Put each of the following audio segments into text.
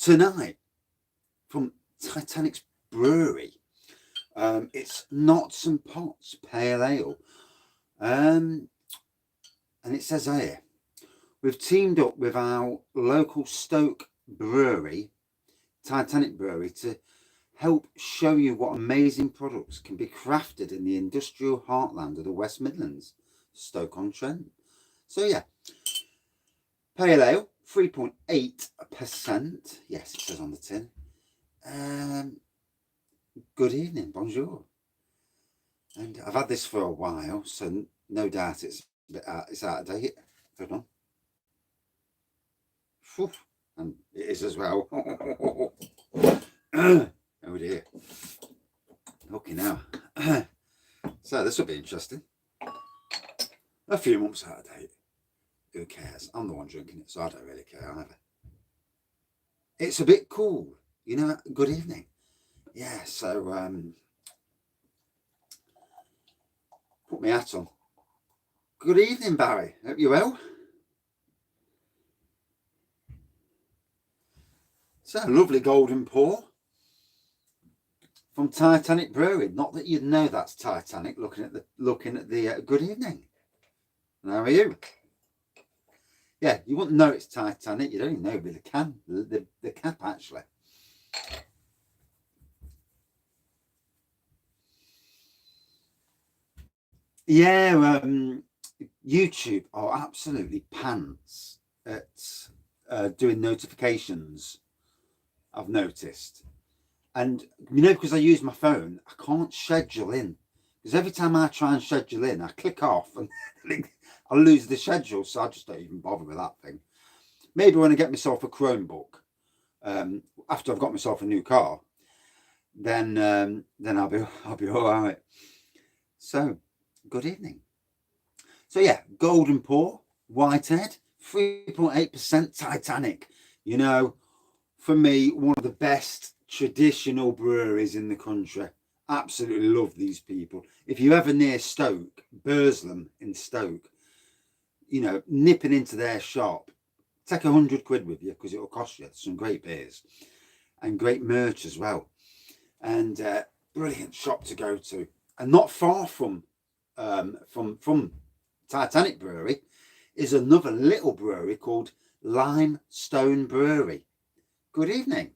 tonight from Titanic Brewery. It's Knots and Pots Pale Ale. And it says here, we've teamed up with our local Stoke brewery, Titanic Brewery, to help show you what amazing products can be crafted in the industrial heartland of the West Midlands, Stoke-on-Trent. So yeah, Pale Ale, 3.8%. Yes, it says on the tin. Good evening, bonjour. And I've had this for a while, so no doubt it's out of date. Hold on. Whew. And it is as well. Oh dear. Okay now. So this will be interesting. A few months out of date. Who cares? I'm the one drinking it, so I don't really care either. It's a bit cool, you know. Good evening. Yeah, so put my hat on. Good evening, Barry. Hope you're well. So lovely golden pour from Titanic Brewery. Not that you'd know that's Titanic. Looking at the good evening. And how are you? Yeah, you wouldn't know it's Titanic. You don't even know with the can, the cap actually. Yeah, YouTube are absolutely pants at doing notifications, I've noticed. And, you know, because I use my phone, I can't schedule in. Because every time I try and schedule in, I click off and I lose the schedule. So I just don't even bother with that thing. Maybe when I get myself a Chromebook, after I've got myself a new car, then I'll be all right. So, good evening. So yeah, golden pour, Whitehead, 3.8% Titanic. You know, for me, one of the best traditional breweries in the country. Absolutely love these people. If you're ever near Stoke, Burslem in Stoke, you know, nipping into their shop, take £100 with you because it'll cost you some great beers and great merch as well. And brilliant shop to go to. And not far from Titanic Brewery is another little brewery called Limestone Brewery. Good evening.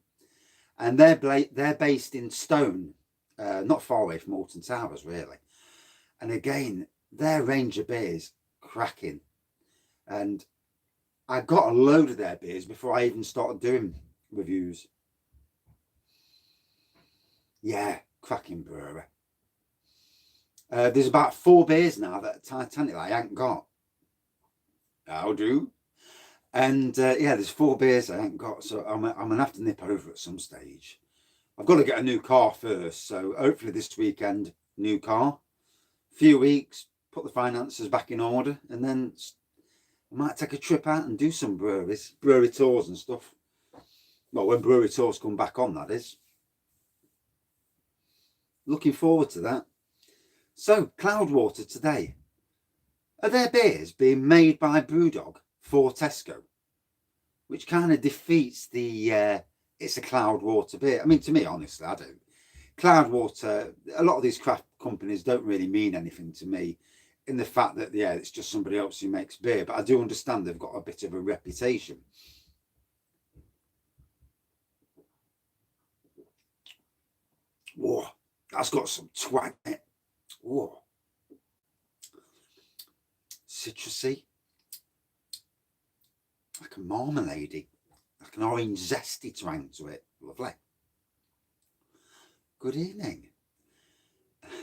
And they're based in Stone, not far away from Alton Towers, really. And again, their range of beers, cracking. And I got a load of their beers before I even started doing reviews. Yeah, cracking brewery. There's about 4 beers now that Titanic I ain't got. How do? And yeah, there's 4 beers I ain't got, so I'm gonna have to nip over at some stage. I've got to get a new car first, so hopefully this weekend, new car. Few weeks, put the finances back in order, and then I might take a trip out and do some brewery tours and stuff. Well, when brewery tours come back on, that is. Looking forward to that. So, Cloudwater today. Are their beers being made by Brewdog for Tesco? Which kind of defeats the it's a Cloudwater beer. I mean, to me, honestly, I don't. Cloudwater, a lot of these craft companies don't really mean anything to me in the fact that, yeah, it's just somebody else who makes beer. But I do understand they've got a bit of a reputation. Whoa, that's got some twang in it. Whoa. Citrusy. Like a marmalade, like an orange zesty twang to it. Lovely. Good evening.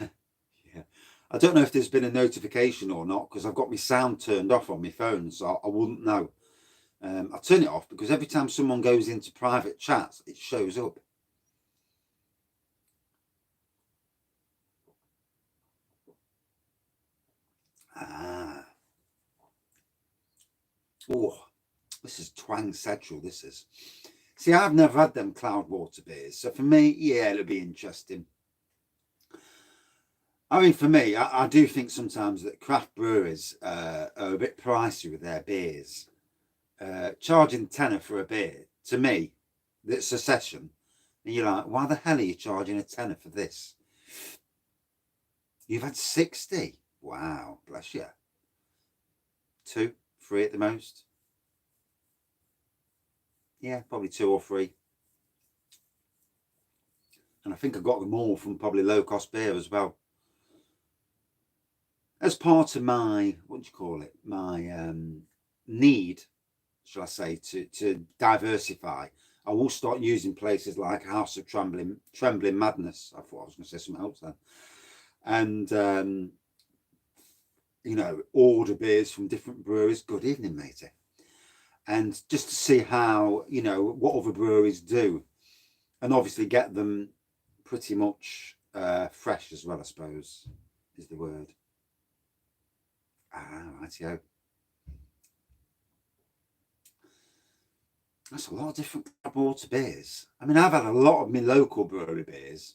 Yeah, I don't know if there's been a notification or not because I've got my sound turned off on my phone, so I wouldn't know. I turn it off because every time someone goes into private chats, it shows up. Ah. Oh. This is twang central, this is. See, I've never had them Cloudwater beers. So for me, yeah, it'll be interesting. I mean, for me, I do think sometimes that craft breweries are a bit pricey with their beers. Charging tenner for a beer, to me, that's a session, and you're like, why the hell are you charging a tenner for this? You've had 60. Wow, bless you. 2, 3 at the most. Yeah, probably 2 or 3. And I think I got them all from probably low cost beer as well. As part of my, what do you call it? My need, shall I say, to diversify. I will start using places like House of Trembling Madness. I thought I was going to say something else then. And, you know, order beers from different breweries. Good evening, matey. And just to see how, you know, what other breweries do. And obviously get them pretty much fresh as well, I suppose, is the word. Rightio. That's a lot of different water beers. I mean, I've had a lot of my local brewery beers.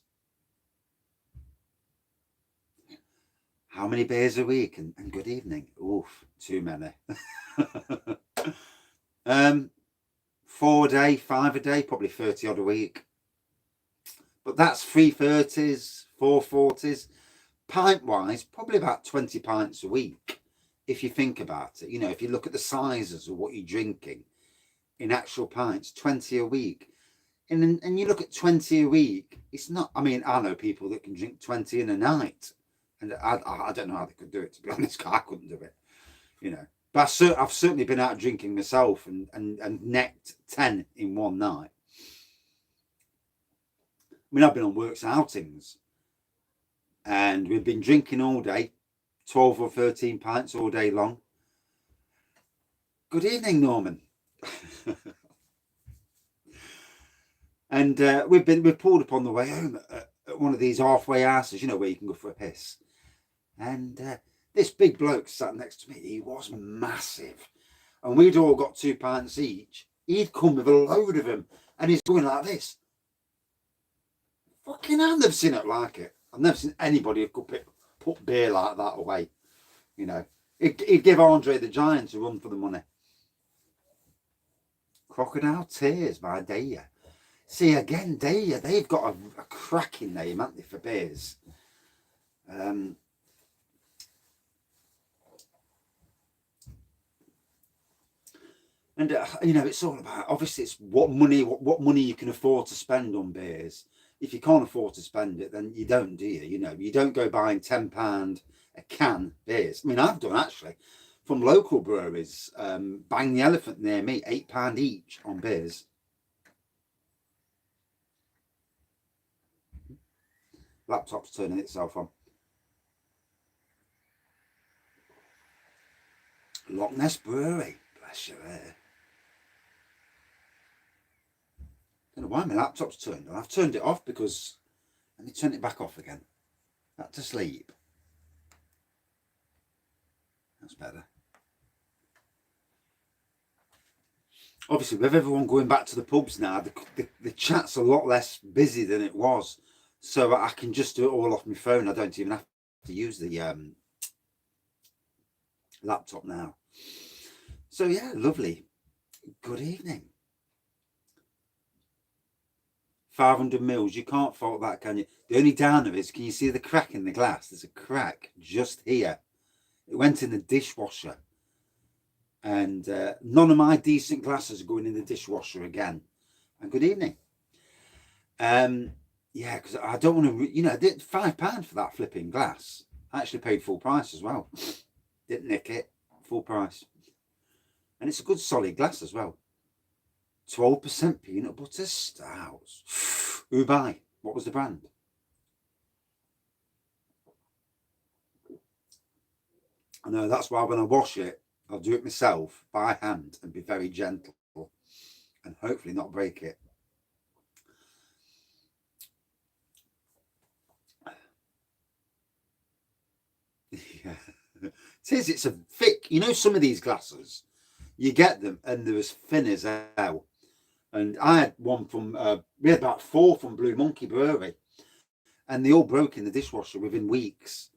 How many beers a week? And good evening. Oof, too many. 4 a day, 5 a day, probably 30 odd a week. But that's 330s, 440s. Pint wise, probably about 20 pints a week. If you think about it, you know, if you look at the sizes of what you're drinking in actual pints, 20 a week. And you look at 20 a week, it's not, I mean, I know people that can drink 20 in a night. And I don't know how they could do it, to be honest. I couldn't do it, you know. But I've certainly been out drinking myself and necked 10 in one night. I mean, I've been on works outings and we've been drinking all day, 12 or 13 pints all day long. Good evening, Norman. And we've pulled up on the way home at one of these halfway houses, you know, where you can go for a piss. And this big bloke sat next to me. He was massive. And we'd all got 2 pints each. He'd come with a load of them. And he's going like this. Fucking hell, I've never seen it like it. I've never seen anybody who could put beer like that away. You know, he'd give Andre the Giant a run for the money. Crocodile Tears by Daya. See, again, Daya, they've got a cracking name, haven't they, for beers? And you know, it's all about, obviously, it's what money you can afford to spend on beers. If you can't afford to spend it, then you don't, do you? You know, you don't go buying £10 a can beers. I mean, I've done actually from local breweries. Bang the Elephant near me, £8 each on beers. Laptop's turning itself on. Loch Ness Brewery, bless you there. I don't know why my laptop's turned on. I've turned it off because, let me turn it back off again. Back to sleep. That's better. Obviously, with everyone going back to the pubs now, the chat's a lot less busy than it was. So I can just do it all off my phone. I don't even have to use the laptop now. So yeah, lovely. Good evening. 500 mils. You can't fault that, can you? The only downer is, can you see the crack in the glass? There's a crack just here. It went in the dishwasher. And none of my decent glasses are going in the dishwasher again. And good evening. Yeah, because I don't want to, you know, I did £5 for that flipping glass. I actually paid full price as well. Didn't nick it, full price. And it's a good solid glass as well. 12% peanut butter stouts. Who buy? What was the brand? I know, that's why when I wash it, I'll do it myself by hand and be very gentle and hopefully not break it. Yeah, it is. It's a thick, you know, some of these glasses, you get them and they're as thin as hell. And I had one from, we had about 4 from Blue Monkey Brewery, and they all broke in the dishwasher within weeks.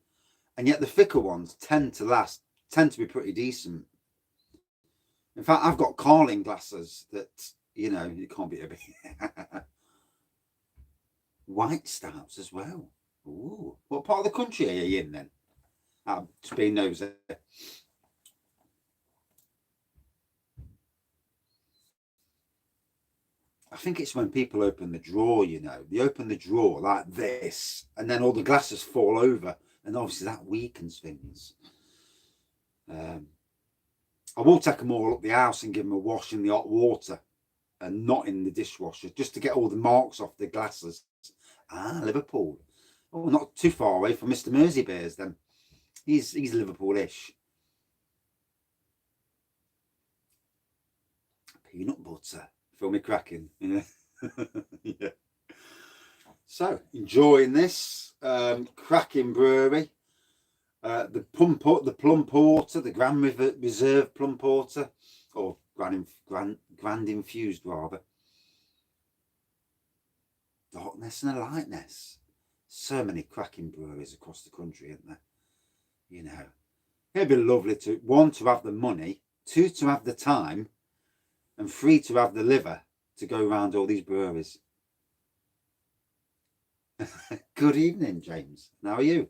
And yet the thicker ones tend to be pretty decent. In fact, I've got Carling glasses that, You know, it can't be a bit. White stouts as well. Ooh, what part of the country are you in then? Just being nosy. I think it's when people open the drawer, you know, they open the drawer like this, and then all the glasses fall over, and obviously that weakens things. I will take them all up the house and give them a wash in the hot water and not in the dishwasher, just to get all the marks off the glasses. Liverpool. Oh, not too far away from Mr. Mersey Bears then. He's Liverpoolish. Peanut butter. Feel me cracking, you know. Yeah. So enjoying this cracking brewery. The plum porter, the Grand Reserve plum porter, or grand infused rather. Darkness and a lightness. So many cracking breweries across the country, isn't there? You know, it'd be lovely to, one, to have the money, two, to have the time, and three, to have the liver to go around all these breweries. Good evening, James. How are you?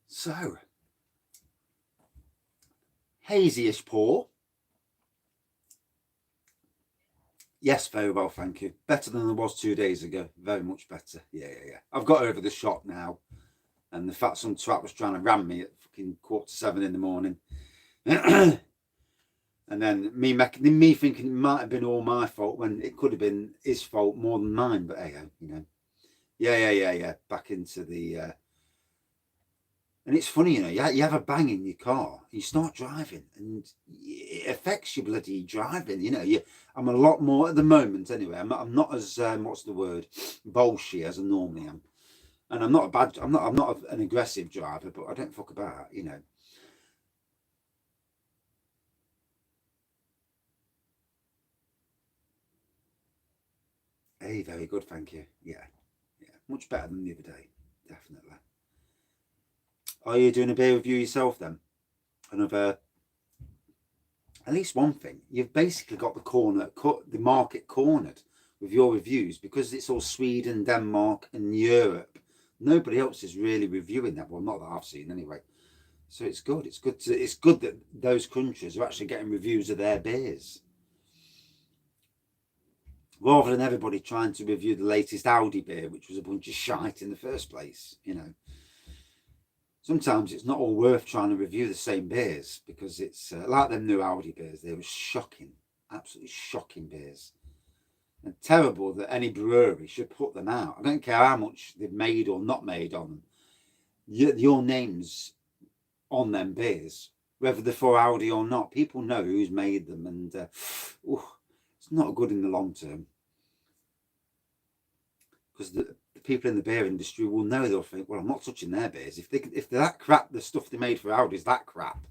So, hazy-ish pour. Yes, very well, thank you. Better than I was 2 days ago. Very much better. Yeah. I've got over the shock now. And the fact some twat was trying to ram me at fucking 6:45 in the morning. And then me thinking it might have been all my fault when it could have been his fault more than mine. But hey, you know. Yeah. Back into the... And it's funny, you know, you have a bang in your car, you start driving, and it affects your bloody driving. You know, I'm a lot more at the moment anyway. I'm not as what's the word, bolshy as I normally am, and I'm not an aggressive driver, but I don't fuck about, you know. Hey, very good, thank you. Yeah, much better than the other day, definitely. Are you doing a beer review yourself then? Another, at least one thing, you've basically got the market cornered with your reviews, because it's all Sweden, Denmark, and Europe. Nobody else is really reviewing that. Well, not that I've seen anyway. So it's good. It's good that those countries are actually getting reviews of their beers, rather than everybody trying to review the latest Audi beer, which was a bunch of shite in the first place, you know. Sometimes it's not all worth trying to review the same beers, because it's like them new Audi beers. They were shocking, absolutely shocking beers. And terrible that any brewery should put them out. I don't care how much they've made or not made on them. Your name's on them beers, whether they're for Audi or not. People know who's made them, and it's not good in the long term. Because the people in the beer industry will know, they'll think, well, I'm not touching their beers. If they're that crap, the stuff they made for Audi is that crap,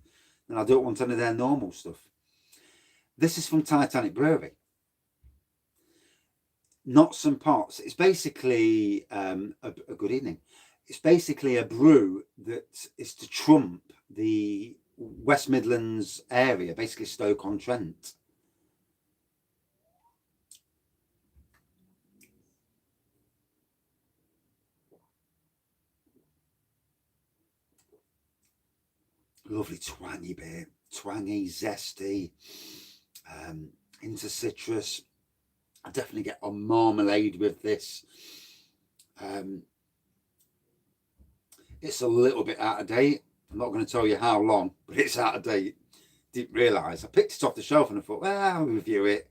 then I don't want any of their normal stuff. This is from Titanic Brewery. Not some parts. It's basically a good evening. It's basically a brew that is to trump the West Midlands area, basically Stoke-on-Trent. Lovely twangy beer, twangy, zesty, into citrus. I definitely get on marmalade with this. It's a little bit out of date. I'm not going to tell you how long, but it's out of date. Didn't realise. I picked it off the shelf and I thought, well, I'll review it.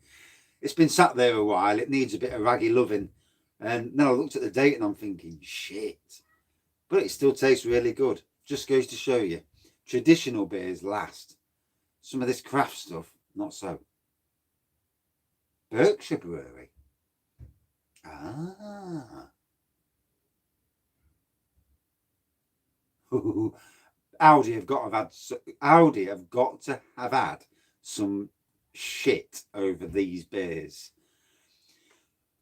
It's been sat there a while. It needs a bit of raggy loving. And then I looked at the date and I'm thinking, shit. But it still tastes really good. Just goes to show you. Traditional beers last. Some of this craft stuff, not so. Berkshire Brewery. Audi have got to have had some shit over these beers,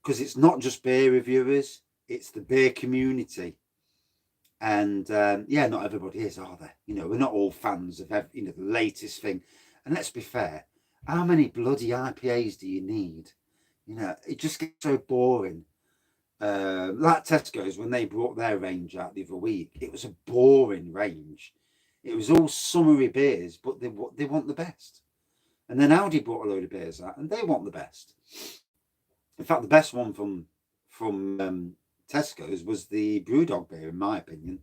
because it's not just beer reviewers, it's the beer community. And yeah, not everybody is, are they? You know, we're not all fans of the latest thing. And let's be fair, how many bloody IPAs do you need? You know, it just gets so boring. Like Tesco's, when they brought their range out the other week, it was a boring range. It was all summery beers, but they want the best. And then Audi brought a load of beers out, and they want the best. In fact, the best one from Tesco's was the Brewdog beer, in my opinion.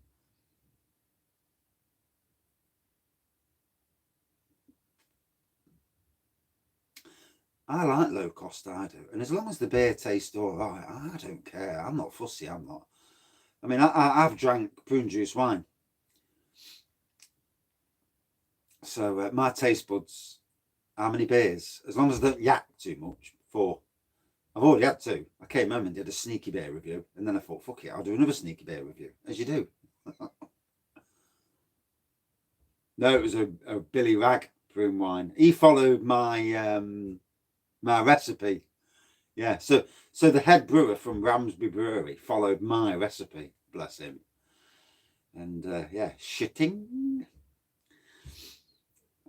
I like low cost, I do. And as long as the beer tastes all right, I don't care. I'm not fussy, I'm not. I mean, I've drank prune juice wine. So my taste buds, how many beers? As long as I don't yak too much, 4. I've already had 2. I came home and did a sneaky beer review. And then I thought, fuck it, I'll do another sneaky beer review, as you do. No, it was a Billy Rag prune wine. He followed my my recipe. Yeah, so the head brewer from Ramsby Brewery followed my recipe, bless him. And yeah, shitting.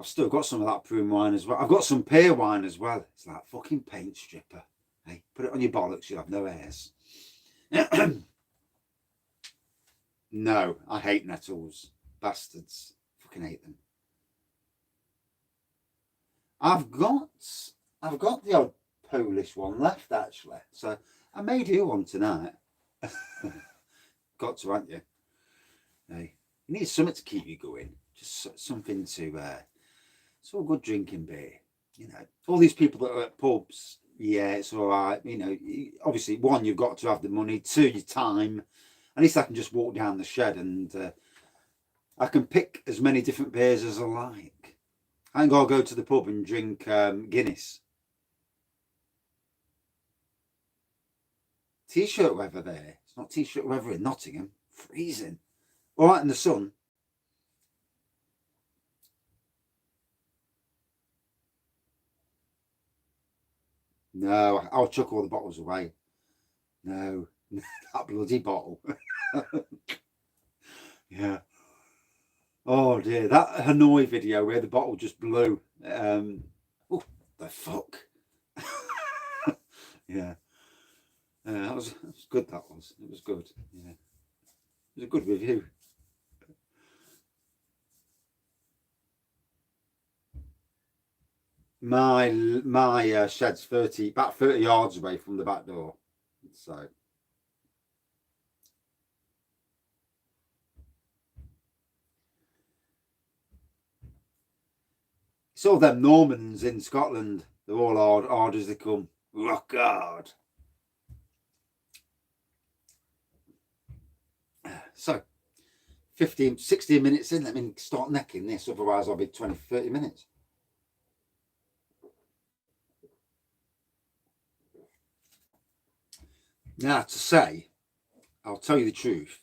I've still got some of that prune wine as well. I've got some pear wine as well. It's like fucking paint stripper. Hey, put it on your bollocks, you'll have no hairs. No, I hate nettles. Bastards. Fucking hate them. I've got the odd Polish one left, actually. So I may do one tonight. Got to, haven't you? Hey, you need something to keep you going. Just something to... it's all good drinking beer. You know, all these people that are at pubs, yeah, it's all right. You know, obviously, 1, you've got to have the money. 2, your time. At least I can just walk down the shed and I can pick as many different beers as I like. I ain't got to go to the pub and drink Guinness. T-shirt weather there. It's not T-shirt weather in Nottingham. Freezing. All right in the sun. No, I'll chuck all the bottles away. No, that bloody bottle. Yeah. Oh dear, that Hanoi video where the bottle just blew. Oh, the fuck. Yeah. That was good. That was. It was good. Yeah. It was a good review. My shed's about 30 yards away from the back door. So it's all them Normans in Scotland. They're all hard as they come. Rock hard. So 16 minutes in, let me start necking this, otherwise I'll be 20-30 minutes. Now, to say, I'll tell you the truth,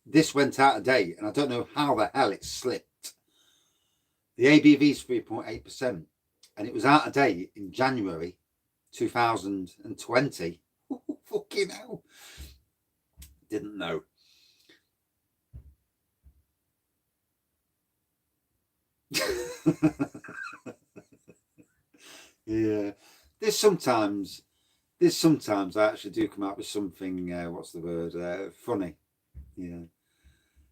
this went out of date and I don't know how the hell it slipped. The ABV is 3.8% and it was out of date in January 2020. Fucking hell. Didn't know. Yeah. There's sometimes I actually do come up with something, what's the word, funny. Yeah.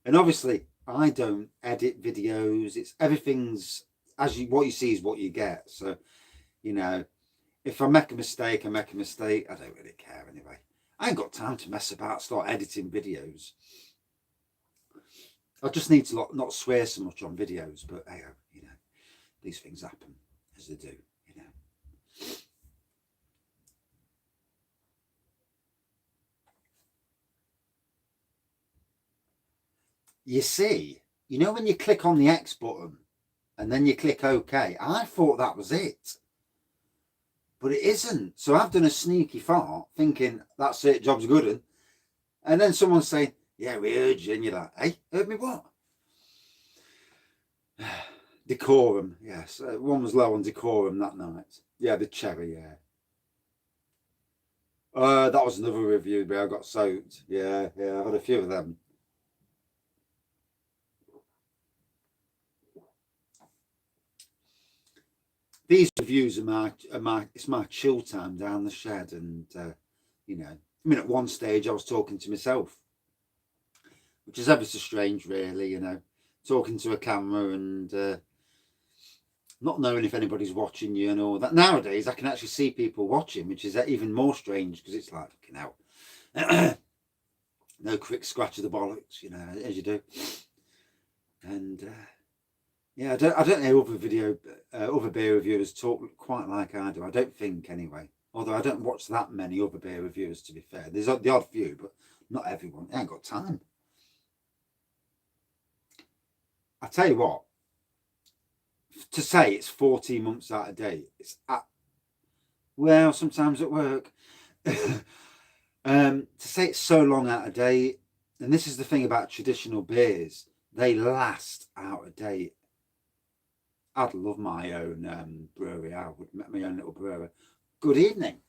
And obviously, I don't edit videos. It's everything's what you see is what you get. So, you know, if I make a mistake, I make a mistake. I don't really care anyway. I ain't got time to mess about, start editing videos. I just need to not swear so much on videos. But hey, you know, these things happen as they do. You know. You see, you know when you click on the X button and then you click OK, I thought that was it. But it isn't. So I've done a sneaky fart thinking, that's it, job's good. And then someone's saying, yeah, we heard you. And you're like, hey, heard me what? Decorum, yes. One was low on decorum that night. Yeah, the cherry, yeah. That was another review where I got soaked. Yeah, I had a few of them. these reviews it's my chill time down the shed. And you know, I mean, at one stage I was talking to myself, which is ever so strange, really, you know, talking to a camera and not knowing if anybody's watching you and all that. Nowadays I can actually see people watching, which is even more strange, because it's like, fucking hell. No quick scratch of the bollocks, you know, as you do. And yeah, I don't know other beer reviewers talk quite like I do. I don't think, anyway. Although I don't watch that many other beer reviewers, to be fair. There's the odd few, but not everyone. I ain't got time. I tell you what, to say it's 14 months out of date, well, sometimes at work. To say it's so long out of date, and this is the thing about traditional beers, they last out of date. I'd love my own brewery. I would make my own little brewery. Good evening.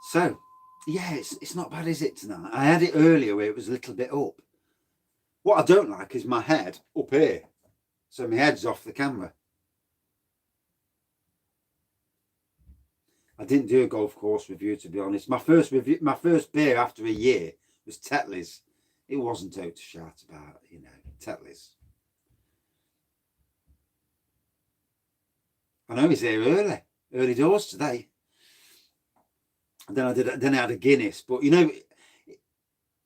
So, yeah, it's not bad, is it, tonight? I had it earlier where it was a little bit up. What I don't like is my head up here. So my head's off the camera. I didn't do a golf course review, to be honest. My first beer after a year was Tetley's. It wasn't out to shout about, you know, Tetley's. I know he's here early doors today. And then I had a Guinness, but you know,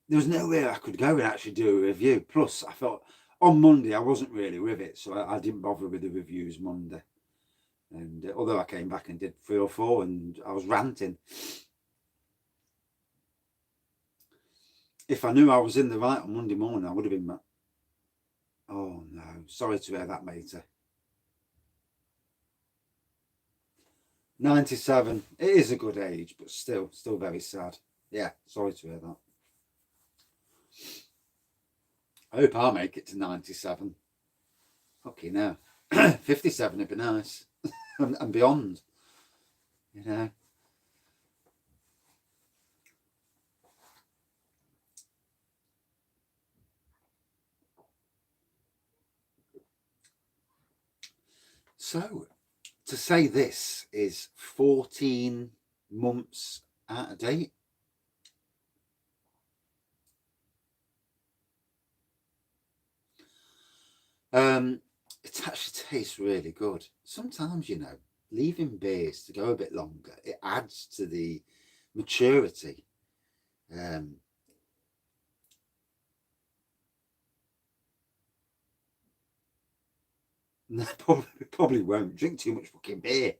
there was nowhere I could go and actually do a review. Plus, I felt on Monday I wasn't really with it, so I didn't bother with the reviews Monday. And although I came back and did 3 or 4, and I was ranting. If I knew I was in the right on Monday morning, I would have been mad. Oh no, sorry to hear that, matey. 97. It is a good age, but still very sad. Yeah, sorry to hear that. I hope I'll make it to 97. Okay, now 57 would be nice. and beyond, you know. So, to say this is 14 months out of date. It actually tastes really good. Sometimes, you know, leaving beers to go a bit longer, it adds to the maturity. Probably won't drink too much fucking beer.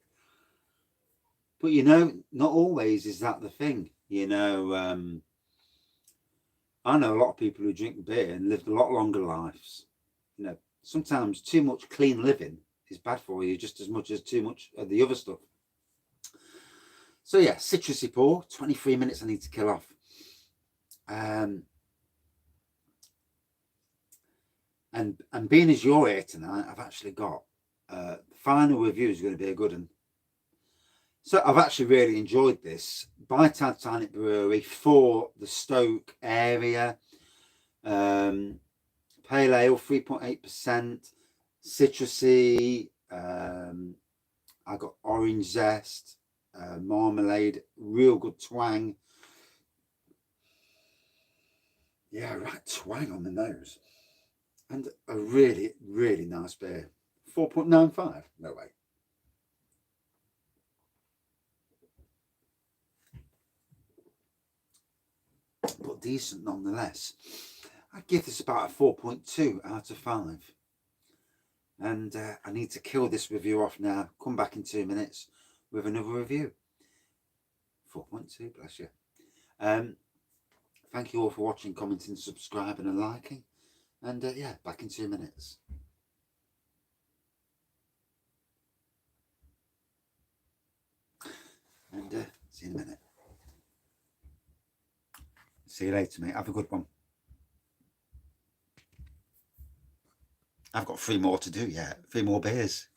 But you know, not always is that the thing. You know, I know a lot of people who drink beer and lived a lot longer lives. You know, sometimes too much clean living is bad for you just as much as too much of the other stuff. So yeah, citrusy pour, 23 minutes I need to kill off. And being as you're here tonight, I've actually got the final review is going to be a good one. So I've actually really enjoyed this by Titanic Brewery for the Stoke area. Pale ale, 3.8%, citrusy. I got orange zest, marmalade, real good twang. Yeah, right twang on the nose. And a really, really nice beer. 4.95, no way. But decent nonetheless. I'd give this about a 4.2 out of 5. And I need to kill this review off now. Come back in 2 minutes with another review. 4.2, bless you. Thank you all for watching, commenting, subscribing and liking. And yeah, back in 2 minutes. And see you in a minute. See you later, mate. Have a good one. I've got 3 more to do yet. 3 more beers.